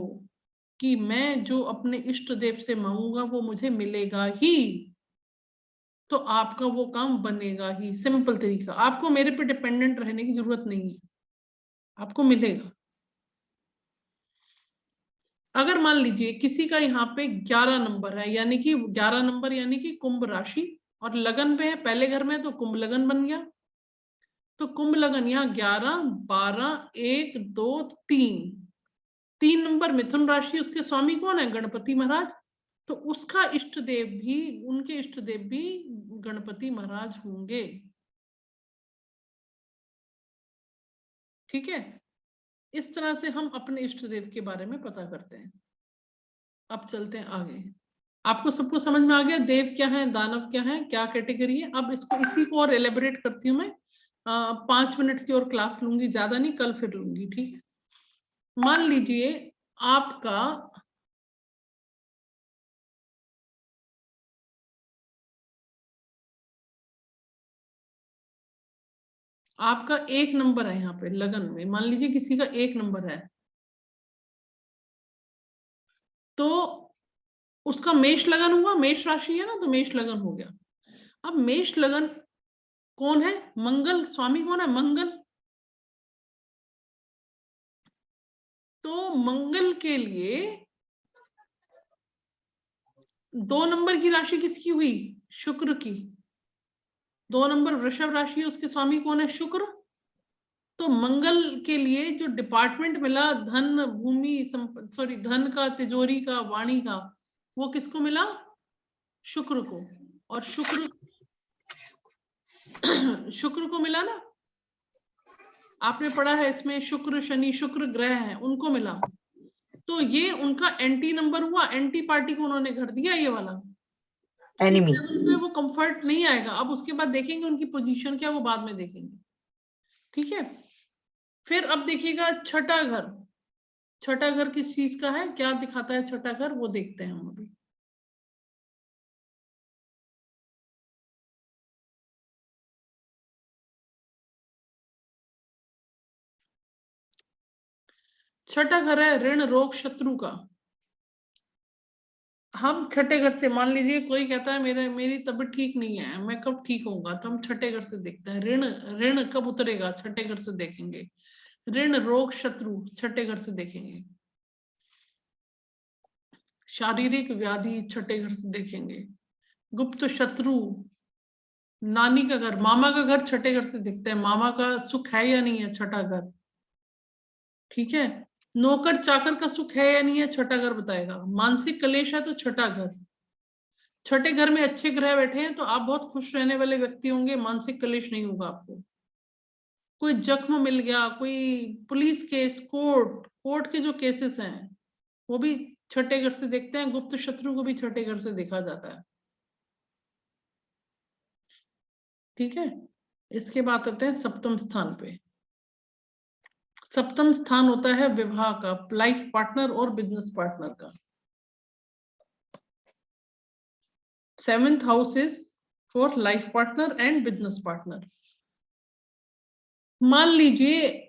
Speaker 1: कि मैं जो अपने इष्ट देव से मांगूंगा वो मुझे मिलेगा ही, तो आपका वो काम बनेगा ही। सिंपल तरीका, आपको मेरे पे डिपेंडेंट रहने की जरूरत नहीं है, आपको मिलेगा। अगर मान लीजिए किसी का यहाँ पे 11 नंबर है, यानी कि 11 नंबर यानी कि कुंभ राशि, और लगन पे है पहले घर में, तो कुंभ लगन बन गया। तो कुंभ लगन यहाँ 11 12 1 2 3 नंबर मिथुन राशि, उसके स्वामी कौन है, गणपति महाराज। तो उसका इष्ट देव भी, उनके इष्ट देव भी गणपति महाराज होंगे, ठीक है। इस तरह से हम अपने इष्ट देव के बारे में पता करते हैं। अब चलते हैं आगे। आपको सबको समझ में आ गया देव क्या है, दानव क्या है, क्या कैटेगरी है। अब इसको, इसी को और एलेबोरेट करती हूँ मैं। 5 मिनट की और क्लास लूंगी, ज्यादा नहीं, कल फिर लूंगी, ठीक है। मान लीजिए आपका आपका 1 नंबर है यहाँ पे लगन में, मान लीजिए किसी का 1 नंबर है, तो उसका मेष लगन हुआ, मेष राशि है ना, तो मेष लगन हो गया। अब मेष लगन कौन है, मंगल, स्वामी कौन है, मंगल। तो मंगल के लिए 2 नंबर की राशि किसकी हुई, शुक्र की। 2 नंबर वृषभ राशि है, उसके स्वामी कौन है, शुक्र। तो मंगल के लिए जो डिपार्टमेंट मिला, धन भूमि सॉरी धन का, तिजोरी का, वाणी का, वो किसको मिला, शुक्र को। और शुक्र को मिला ना, आपने पढ़ा है इसमें शुक्र शनि, शुक्र ग्रह हैं, उनको मिला। तो ये उनका एंटी नंबर हुआ, एंटी पार्टी को उन्होंने घर दिया ये वाला।
Speaker 3: एनिमी।
Speaker 1: 7 पे वो कंफर्ट नहीं आएगा। अब उसके बाद देखेंगे उनकी पोजीशन क्या, वो बाद में देखेंगे, ठीक है। फिर अब देखिएगा छठा घर। छठा घर किस चीज का है, क्या दिखाता है छठा घर, वो देखते हैं हम अभी। छठा घर है ऋण रोग शत्रु का। हम छठे घर से, मान लीजिए कोई कहता है मेरी तबीयत ठीक नहीं है, मैं कब ठीक होऊंगा, तो हम छठे घर से देखते हैं। ऋण ऋण कब उतरेगा, छठे घर से देखेंगे। ऋण रोग शत्रु छठे घर से देखेंगे। शारीरिक व्याधि छठे घर से देखेंगे। गुप्त शत्रु, नानी का घर, मामा का घर छठे घर से दिखता है, मामा का सुख है या नहीं है, छठा घर, ठीक है। नौकर चाकर का सुख है या नहीं है, छठा घर बताएगा। मानसिक कलेश है तो छठा घर। छठे घर में अच्छे ग्रह बैठे हैं तो आप बहुत खुश रहने वाले व्यक्ति होंगे, मानसिक कलेश नहीं होगा आपको। कोई जख्म मिल गया, कोई पुलिस केस, कोर्ट के जो केसेस हैं वो भी छठे घर से देखते हैं। गुप्त शत्रु को भी छठे घर से देखा जाता है, ठीक है। इसके बाद आते हैं सप्तम स्थान पे। सप्तम स्थान होता है विवाह का, लाइफ पार्टनर और बिजनेस पार्टनर का। 7th house is for life partner and business partner. मान लीजिए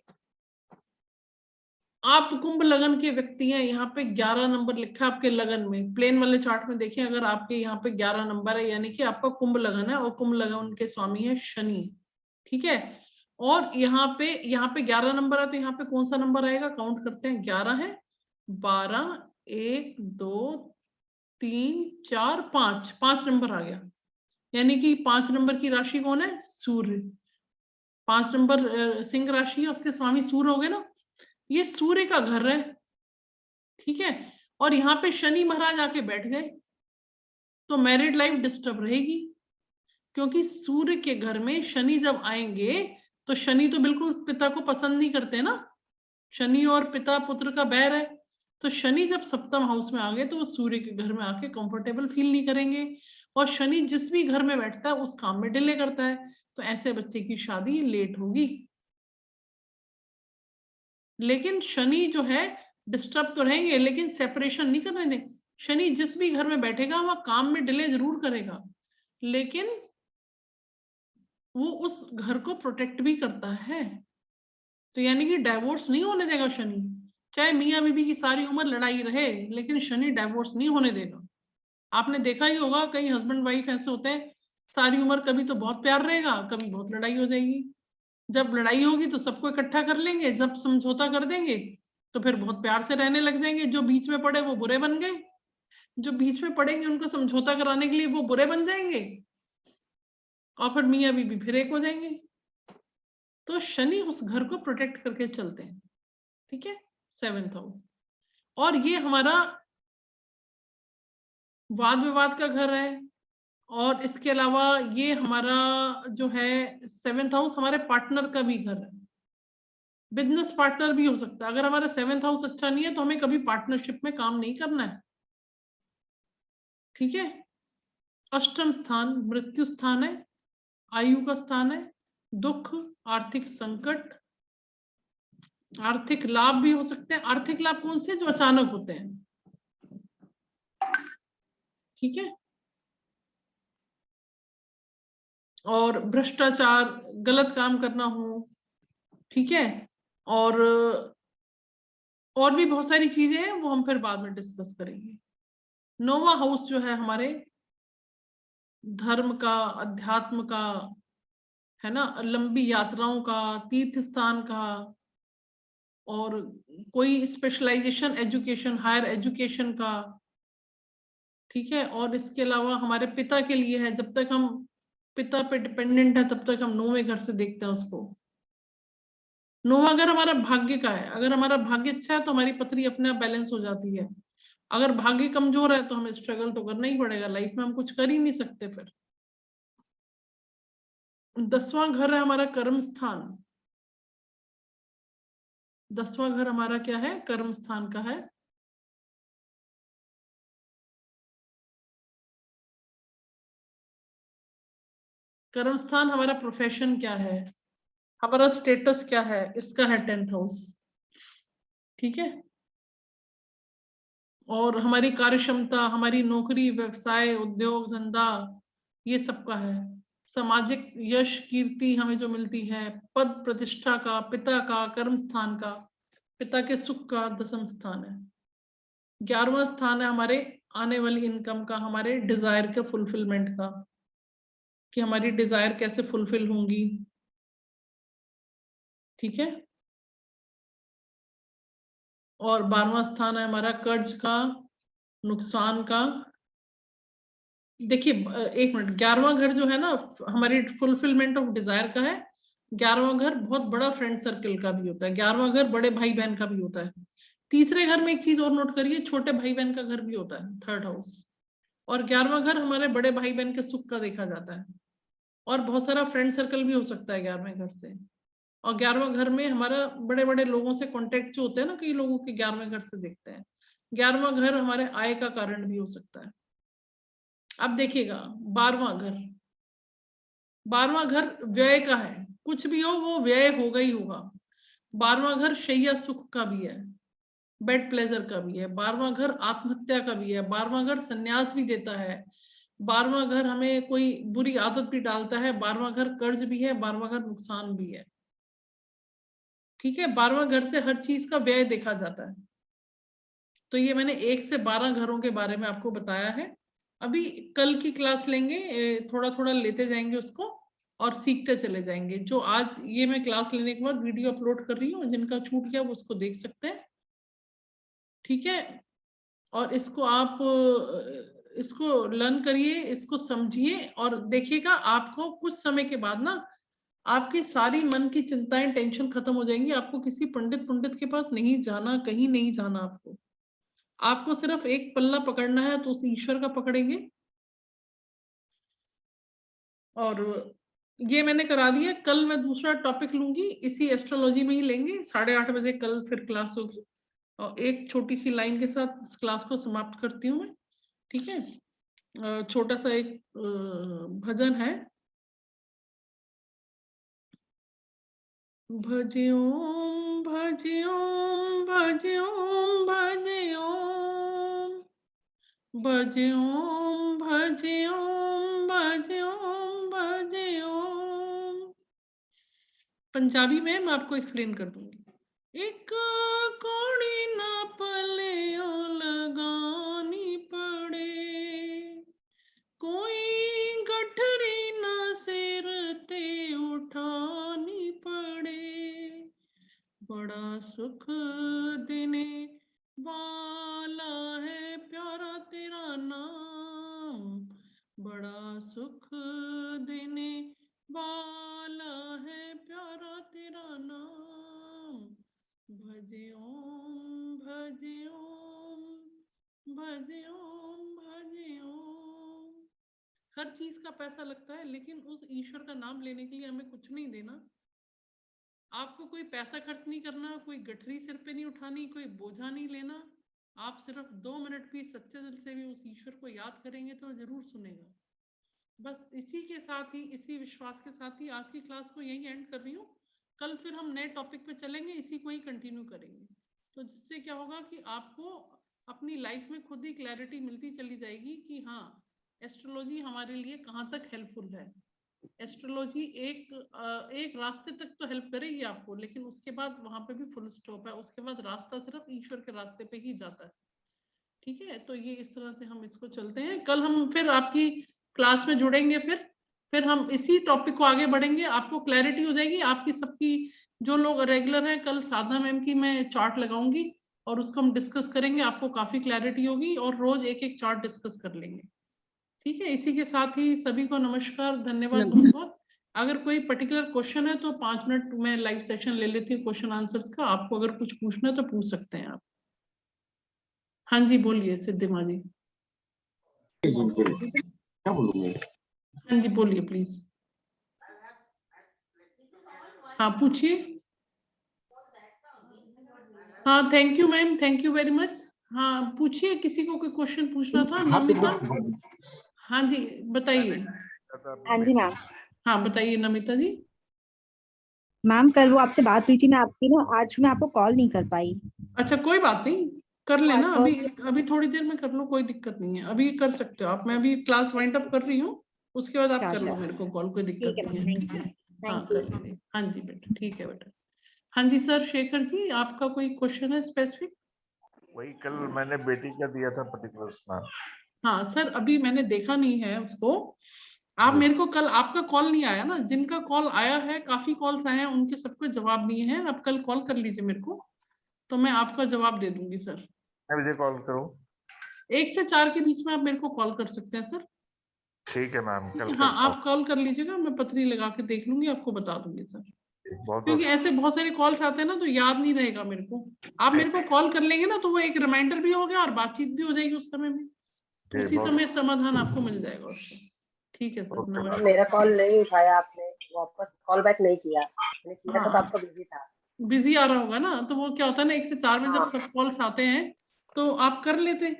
Speaker 1: आप कुंभ लगन के व्यक्ति हैं, यहाँ पे 11 नंबर लिखा है आपके लगन में, प्लेन वाले चार्ट में देखें, अगर आपके यहाँ पे 11 नंबर है यानी कि आपका कुंभ लगन है, और कुंभ लगन के स्वामी है शनि, ठीक है। और यहाँ पे 11 नंबर है, तो यहाँ पे कौन सा नंबर आएगा, काउंट करते हैं। 11 है, 12, 1, 2, 3, 4, 5, 5 नंबर आ गया। यानी कि 5 नंबर की राशि कौन है, सूर्य। 5 नंबर सिंह राशि है, उसके स्वामी सूर्य हो गए ना, ये सूर्य का घर है, ठीक है। और यहाँ पे शनि महाराज आके बैठ गए तो मैरिड लाइफ डिस्टर्ब रहेगी, क्योंकि सूर्य के घर में शनि जब आएंगे तो शनि तो बिल्कुल पिता को पसंद नहीं करते ना, शनि और पिता पुत्र का बैर है। तो शनि जब सप्तम हाउस में आ गए तो वो सूर्य के घर में आके कंफर्टेबल फील नहीं करेंगे, और शनि जिस भी घर में बैठता है उस काम में डिले करता है, तो ऐसे बच्चे की शादी लेट होगी। लेकिन शनि जो है डिस्टर्ब तो रहेंगे लेकिन सेपरेशन नहीं करने देंगे। शनि जिस भी घर में बैठेगा वह काम में डिले जरूर करेगा, लेकिन वो उस घर को प्रोटेक्ट भी करता है। तो यानी कि डाइवोर्स नहीं होने देगा शनि, चाहे मियाँ बीवी की सारी उम्र लड़ाई रहे, लेकिन शनि डाइवोर्स नहीं होने देगा। आपने देखा ही होगा कई हस्बैंड वाइफ ऐसे होते हैं, सारी उम्र कभी तो बहुत प्यार रहेगा, कभी बहुत लड़ाई हो जाएगी। जब लड़ाई होगी तो सबको इकट्ठा कर लेंगे, जब समझौता कर देंगे तो फिर बहुत प्यार से रहने लग जाएंगे। जो बीच में पड़े वो बुरे बन गए, जो बीच में पड़ेंगे उनको समझौता कराने के लिए वो बुरे बन जाएंगे, और फिर मियाँ बीवी फिर एक हो जाएंगे। तो शनि उस घर को प्रोटेक्ट करके चलते हैं, ठीक है। 7th हाउस, और ये हमारा वाद विवाद का घर है। और इसके अलावा ये हमारा जो है 7th हाउस हमारे पार्टनर का भी घर है, बिजनेस पार्टनर भी हो सकता है। अगर हमारा 7th हाउस अच्छा नहीं है तो हमें कभी पार्टनरशिप में काम नहीं करना है, ठीक है। अष्टम स्थान मृत्यु स्थान है, आयु का स्थान है, दुख, आर्थिक संकट, आर्थिक लाभ भी हो सकते हैं। आर्थिक लाभ कौन से, जो अचानक होते हैं, ठीक है। और भ्रष्टाचार, गलत काम करना हो, ठीक है। और भी बहुत सारी चीजें हैं, वो हम फिर बाद में डिस्कस करेंगे। 9वां हाउस जो है हमारे धर्म का, अध्यात्म का, है ना, लंबी यात्राओं का, तीर्थ स्थान का, और कोई स्पेशलाइजेशन एजुकेशन, हायर एजुकेशन का, ठीक है। और इसके अलावा हमारे पिता के लिए है, जब तक हम पिता पे डिपेंडेंट है तब तक हम 9वें घर से देखते हैं उसको। 9वां घर हमारा भाग्य का है, अगर हमारा भाग्य अच्छा है तो हमारी पत्री अपने आप बैलेंस हो जाती है। अगर भाग्य कमजोर है तो हमें स्ट्रगल तो करना ही पड़ेगा, लाइफ में हम कुछ कर ही नहीं सकते। फिर 10वां घर है हमारा कर्म स्थान। 10वां घर हमारा क्या है, कर्म स्थान का है। कर्म स्थान हमारा प्रोफेशन क्या है, हमारा स्टेटस क्या है, इसका है 10th हाउस। ठीक है, और हमारी कार्य क्षमता, हमारी नौकरी, व्यवसाय, उद्योग धंधा, ये सबका है। सामाजिक यश कीर्ति हमें जो मिलती है, पद प्रतिष्ठा का, पिता का, कर्म स्थान का, पिता के सुख का 10वां स्थान है। 11वां स्थान है हमारे आने वाली इनकम का, हमारे डिजायर के फुलफिलमेंट का, कि हमारी डिजायर कैसे फुलफिल होंगी। ठीक है, और 12वां स्थान है हमारा कर्ज का, नुकसान का। देखिए एक मिनट, 11वां घर जो है ना हमारी फुलफिलमेंट ऑफ डिजायर का है। 11वां घर बहुत बड़ा फ्रेंड सर्कल का भी होता है। 11वां घर बड़े भाई बहन का भी होता है। तीसरे घर में एक चीज और नोट करिए, छोटे भाई बहन का घर भी होता है, 3rd हाउस। और 11वां घर हमारे बड़े भाई बहन के सुख का देखा जाता है, और बहुत सारा फ्रेंड सर्कल भी हो सकता है 11वें घर से। और 11वां घर में हमारा बड़े बड़े लोगों से कांटेक्ट जो होते हैं ना, कई लोगों के 11वें घर से देखते हैं। 11वां घर हमारे आय का कारण भी हो सकता है। अब देखिएगा 12वां घर, 12वां घर व्यय का है, कुछ भी हो वो व्यय होगा ही होगा। 12वां घर शैया सुख का भी है, बेड प्लेजर का भी है। 12वां घर आत्महत्या का भी है। 12वां घर संन्यास भी देता है। 12वां घर हमें कोई बुरी आदत भी डालता है। 12वां घर कर्ज भी है। 12वां घर नुकसान भी है। ठीक है, 12वां घर से हर चीज का व्यय देखा जाता है। तो ये मैंने 1 से 12 घरों के बारे में आपको बताया है। अभी कल की क्लास लेंगे, थोड़ा थोड़ा लेते जाएंगे उसको और सीखते चले जाएंगे। जो आज ये मैं क्लास लेने के बाद वीडियो अपलोड कर रही हूँ, जिनका छूट गया वो उसको देख सकते हैं। ठीक है, और इसको आप इसको लर्न करिए, इसको समझिए, और देखिएगा आपको कुछ समय के बाद ना आपकी सारी मन की चिंताएं, टेंशन खत्म हो जाएंगी। आपको किसी पंडित के पास नहीं जाना, कहीं नहीं जाना। आपको सिर्फ एक पल्ला पकड़ना है, तो उस ईश्वर का पकड़ेंगे। और ये मैंने करा दिया। कल मैं दूसरा टॉपिक लूंगी, इसी एस्ट्रोलॉजी में ही लेंगे। 8:30 बजे कल फिर क्लास होगी, और एक छोटी सी लाइन के साथ इस क्लास को समाप्त करती हूँ मैं। ठीक है, छोटा सा एक भजन है। भजओम भजओम भजओम भजओम भजओम भजओम भजओम भजओम। पंजाबी में मैं आपको एक्सप्लेन कर दूंगी। एक कौड़ी ना पल्लेओ लगानी पड़े, कोई गठरी ना सिर ते उठानी पड़े, बड़ा सुख देने वाला है प्यारा तेरा नाम, बड़ा सुख देने वाला है प्यारा तेरा नाम। भजे ओम भजे ओम भजे ओम भजे ओम। हर चीज का पैसा लगता है, लेकिन उस ईश्वर का नाम लेने के लिए हमें कुछ नहीं देना। आपको कोई पैसा खर्च नहीं करना, कोई गठरी सिर पे नहीं उठानी, कोई बोझा नहीं लेना। आप सिर्फ 2 मिनट भी सच्चे दिल से भी उस ईश्वर को याद करेंगे तो जरूर सुनेगा। बस इसी के साथ ही, इसी विश्वास के साथ ही आज की क्लास को यही एंड कर रही हूँ। कल फिर हम नए टॉपिक पे चलेंगे, इसी को ही कंटिन्यू करेंगे। तो जिससे क्या होगा कि आपको अपनी लाइफ में खुद ही क्लैरिटी मिलती चली जाएगी कि हाँ, एस्ट्रोलॉजी हमारे लिए कहाँ तक हेल्पफुल है। एस्ट्रोलॉजी एक रास्ते तक तो हेल्प करेगी आपको, लेकिन उसके बाद वहां पे भी फुल स्टॉप है। उसके बाद रास्ता सिर्फ ईश्वर के रास्ते पे ही जाता है। ठीक है, तो ये इस तरह से हम इसको चलते हैं। कल हम फिर आपकी क्लास में जुड़ेंगे, फिर हम इसी टॉपिक को आगे बढ़ेंगे। आपको क्लैरिटी हो जाएगी आपकी सबकी। जो लोग रेगुलर हैं, कल साधना मैम की मैं चार्ट लगाऊंगी और उसको हम डिस्कस करेंगे। आपको काफी क्लैरिटी होगी, और रोज एक एक चार्ट डिस्कस कर लेंगे। ठीक है, इसी के साथ ही सभी को नमस्कार, धन्यवाद बहुत बहुत। अगर कोई पर्टिकुलर क्वेश्चन है तो 5 मिनट में लाइव सेशन ले लेती हूँ क्वेश्चन आंसर्स का। आपको अगर कुछ पूछना है तो पूछ सकते हैं आप। हाँ जी, बोलिए सिद्धिमा जी।
Speaker 3: क्या बोलूंगा?
Speaker 1: हाँ जी, बोलिए प्लीज। हाँ पूछिए। हाँ, thank you ma'am, thank you very much. हाँ पूछिए, किसी को कोई क्वेश्चन पूछना था? नमिता, हाँ जी बताइए।
Speaker 4: हाँ जी मैम,
Speaker 1: हाँ बताइए नमिता जी।
Speaker 3: मैम कल वो आपसे बात हुई थी, मैं आपकी ना आज मैं आपको कॉल नहीं कर पाई।
Speaker 1: अच्छा कोई बात नहीं, कर
Speaker 3: तो
Speaker 1: लेना
Speaker 3: आज
Speaker 1: अभी,
Speaker 3: फर्स्ट।
Speaker 1: अभी थोड़ी देर में कर लो, कोई दिक्कत नहीं है, अभी कर सकते हो आप। मैं अभी क्लास वाइंड अप कर रही हूँ, उसके बाद आप कर लो मेरे को कॉल, कोई दिक्कत
Speaker 3: ठीक है
Speaker 1: नहीं
Speaker 3: मैम,
Speaker 1: है,
Speaker 3: थैंक
Speaker 1: ठीक
Speaker 3: यू।
Speaker 1: है। हाँ
Speaker 3: थैंक
Speaker 1: कर
Speaker 3: यू।
Speaker 1: लीजिए, हाँ जी बेटा, ठीक है बेटा। हाँ जी सर, शेखर जी आपका कोई क्वेश्चन है स्पेसिफिक?
Speaker 4: वही कल मैंने बेटी का दिया था पर्टिकुलर्स मैम।
Speaker 1: हाँ सर, अभी मैंने देखा नहीं है उसको। आप मेरे को कल, आपका कॉल नहीं आया ना, जिनका कॉल आया है, काफी कॉल्स आए हैं, उनके सबको जवाब दिए हैं। आप कल कॉल कर लीजिए मेरे को, तो मैं आपका जवाब दे दूंगी सर।
Speaker 4: मैं मुझे कॉल करूं?
Speaker 1: 1 से 4 के बीच में आप मेरे को कॉल कर सकते हैं सर।
Speaker 4: ठीक है मैम, कल
Speaker 1: हाँ
Speaker 4: करता हूँ।
Speaker 1: आप कॉल कर लीजिएगा, मैं पथरी लगा के देख लूंगी, आपको बता दूंगी सर।
Speaker 4: बहुत
Speaker 1: क्योंकि
Speaker 4: बहुत
Speaker 1: ऐसे बहुत सारे कॉल्स आते हैं ना, तो याद नहीं रहेगा मेरे को। आप मेरे को कॉल कर लेंगे ना, तो वो एक रिमाइंडर भी हो गया और बातचीत भी हो जाएगी उस समय में, तो उसी
Speaker 4: बहुत
Speaker 1: समय समाधान आपको मिल जाएगा उसका। ठीक है सर,
Speaker 4: ओके मैम।
Speaker 1: नमस्कार।
Speaker 5: मेरा कॉल नहीं उठाया आपने, वापस कॉल बैक नहीं किया। मैंने किया था तो
Speaker 1: हाँ
Speaker 5: आपका बिजी था।
Speaker 1: बिजी आ रहा होगा ना, तो वो क्या होता है ना, 1 से 4 में जब
Speaker 5: हाँ
Speaker 1: सब कॉल्स आते हैं तो आप कर लेते।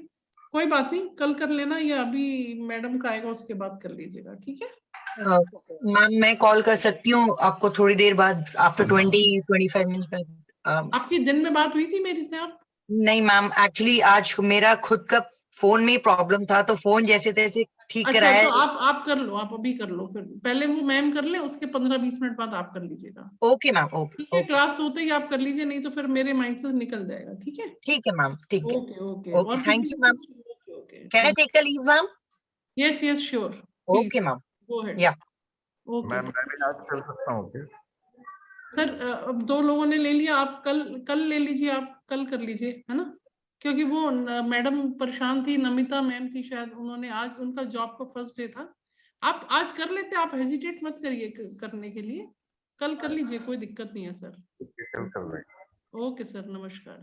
Speaker 1: कोई बात नहीं, कल कर लेना, या अभी मैडम का आएगा उसके बाद कर लीजिएगा, ठीक है।
Speaker 5: ओके।
Speaker 6: मैम मैं कॉल कर सकती हूँ आपको थोड़ी देर बाद, आफ्टर 20-25 मिनट्स बाद?
Speaker 1: आपकी दिन में बात हुई थी मेरी से आप?
Speaker 6: नहीं मैम, एक्चुअली आज मेरा खुद का फोन में प्रॉब्लम था, तो फोन जैसे तैसे ठीक
Speaker 1: अच्छा
Speaker 6: कराया।
Speaker 1: तो आप कर लो, आप अभी कर लो, फिर पहले वो मैम कर ले, उसके 15-20 मिनट बाद आप कर लीजिएगा।
Speaker 6: ओके मैम, ओके
Speaker 1: ठीक है,
Speaker 6: ओके।
Speaker 1: क्लास होते ही आप कर लीजिए, नहीं तो फिर मेरे माइंड से निकल जाएगा, ठीक है।
Speaker 6: ठीक है मैम, ठीक है।
Speaker 1: ओके ओके,
Speaker 6: ओके,
Speaker 1: और
Speaker 6: थैंक
Speaker 1: किसी
Speaker 6: you ma'am.
Speaker 1: Okay okay,
Speaker 6: can I
Speaker 1: thank
Speaker 6: take the leave ma'am?
Speaker 1: You. Yes yes sure,
Speaker 6: okay
Speaker 1: please
Speaker 6: ma'am.
Speaker 1: Go ahead.
Speaker 6: Yeah
Speaker 1: okay
Speaker 4: ma'am मैं भी आज कर सकता हूँ क्या?
Speaker 1: सर, अब 2 लोगों ने ले लिया, आप कल कल ले लीजिए, आप कल कर लीजिए, है ना। क्योंकि वो मैडम परेशान थी, नमिता मैम थी शायद, उन्होंने आज, उनका जॉब का फर्स्ट डे था। आप आज कर लेते, आप हेजिटेट मत करिए करने के लिए, कल कर लीजिए, कोई दिक्कत नहीं है सर।
Speaker 4: ठीक है, कल कर लेंगे।
Speaker 1: ओके सर, नमस्कार।